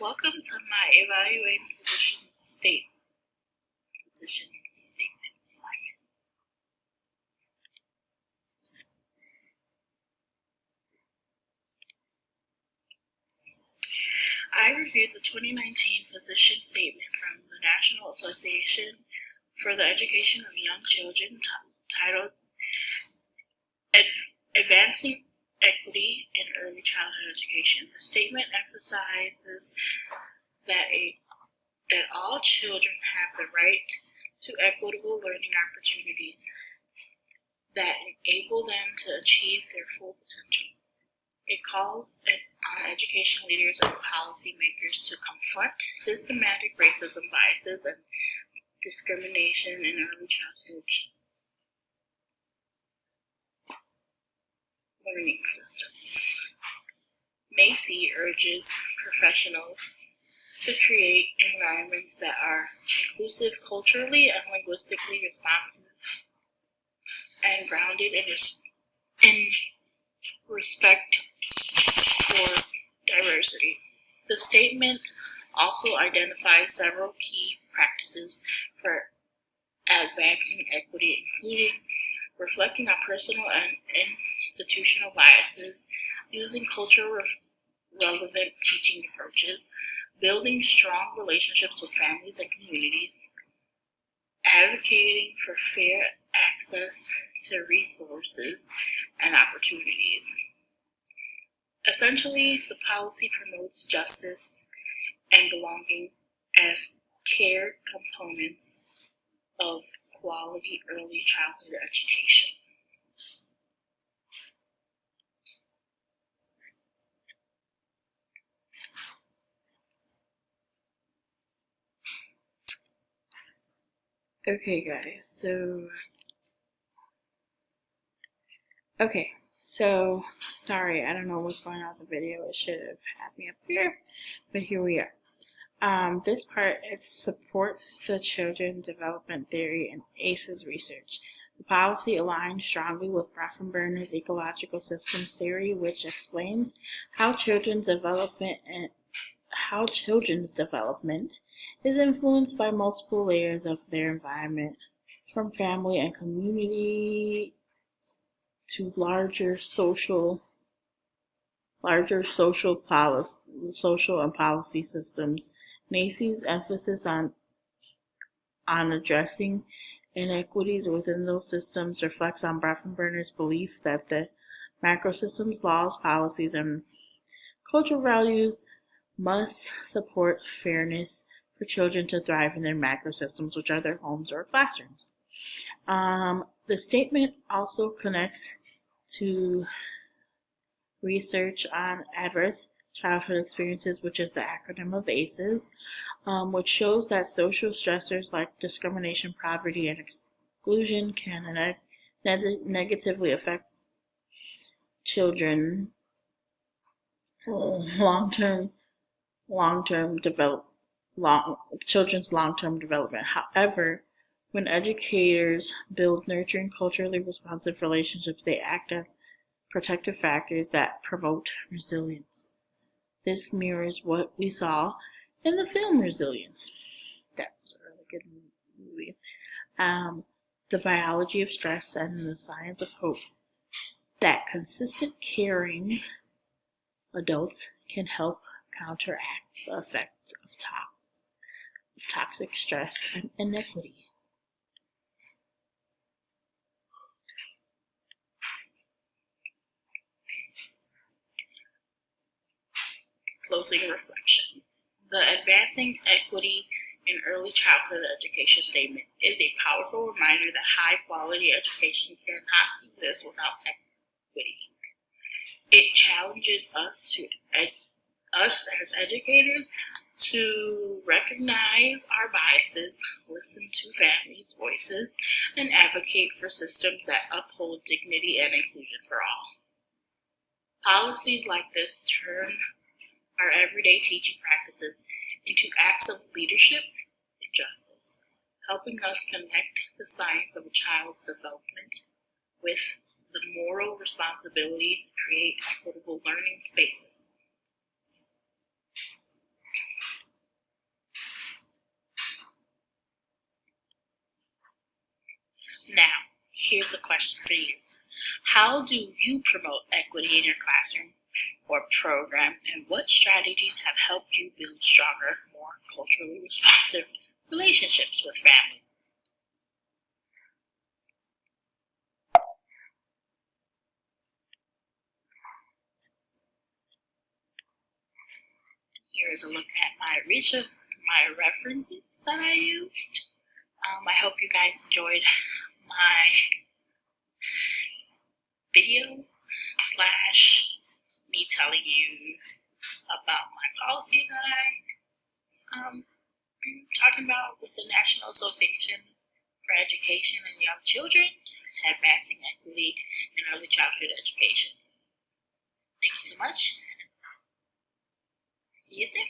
Welcome to my evaluating position statement assignment. I reviewed the 2019 position statement from the National Association for the Education of Young Children titled Advancing Equity in Early Childhood Education. The statement emphasizes that all children have the right to equitable learning opportunities that enable them to achieve their full potential. It calls on education leaders and policymakers to confront systematic racism, biases, and discrimination in early childhood learning systems. Macy urges professionals to create environments that are inclusive, culturally and linguistically responsive, and grounded in respect for diversity. The statement also identifies several key practices for advancing equity, including reflecting on personal and institutional biases, using culturally relevant teaching approaches, building strong relationships with families and communities, advocating for fair access to resources and opportunities. Essentially, the policy promotes justice and belonging as care components of quality early childhood education. Okay, guys, so sorry, I don't know what's going on with the video. It should have had me up here, but here we are. This part, it supports the Children Development Theory and ACEs research. The policy aligns strongly with Bronfenbrenner's ecological systems theory, which explains how children's development is influenced by multiple layers of their environment, from family and community to larger social and policy systems. NACE's emphasis on addressing inequities within those systems reflects on Bronfenbrenner's belief that the macrosystems, laws, policies, and cultural values must support fairness for children to thrive in their macrosystems, which are their homes or classrooms. The statement also connects to research on adverse childhood experiences, which is the acronym of ACEs, which shows that social stressors like discrimination, poverty, and exclusion can negatively affect children's long-term development. However, when educators build nurturing, culturally responsive relationships, they act as protective factors that promote resilience. This mirrors what we saw in the film Resilience. That was a really good movie. The biology of stress and the science of hope. That consistent, caring adults can help counteract the effects of toxic stress and inequity. Closing reflection. The Advancing Equity in Early Childhood Education statement is a powerful reminder that high-quality education cannot exist without equity. It challenges us as educators to recognize our biases, listen to families' voices, and advocate for systems that uphold dignity and inclusion for all. Policies like this turn our everyday teaching practices into acts of leadership and justice, helping us connect the science of a child's development with the moral responsibility to create equitable learning spaces. Now, here's a question for you. How do you promote equity in your classroom or program, and what strategies have helped you build stronger, more culturally responsive relationships with family? Here's a look at my references that I used. I hope you guys enjoyed my video slash me telling you about my policy that I'm talking about with the National Association for Education and Young Children, advancing equity in early childhood education. Thank you so much. See you soon.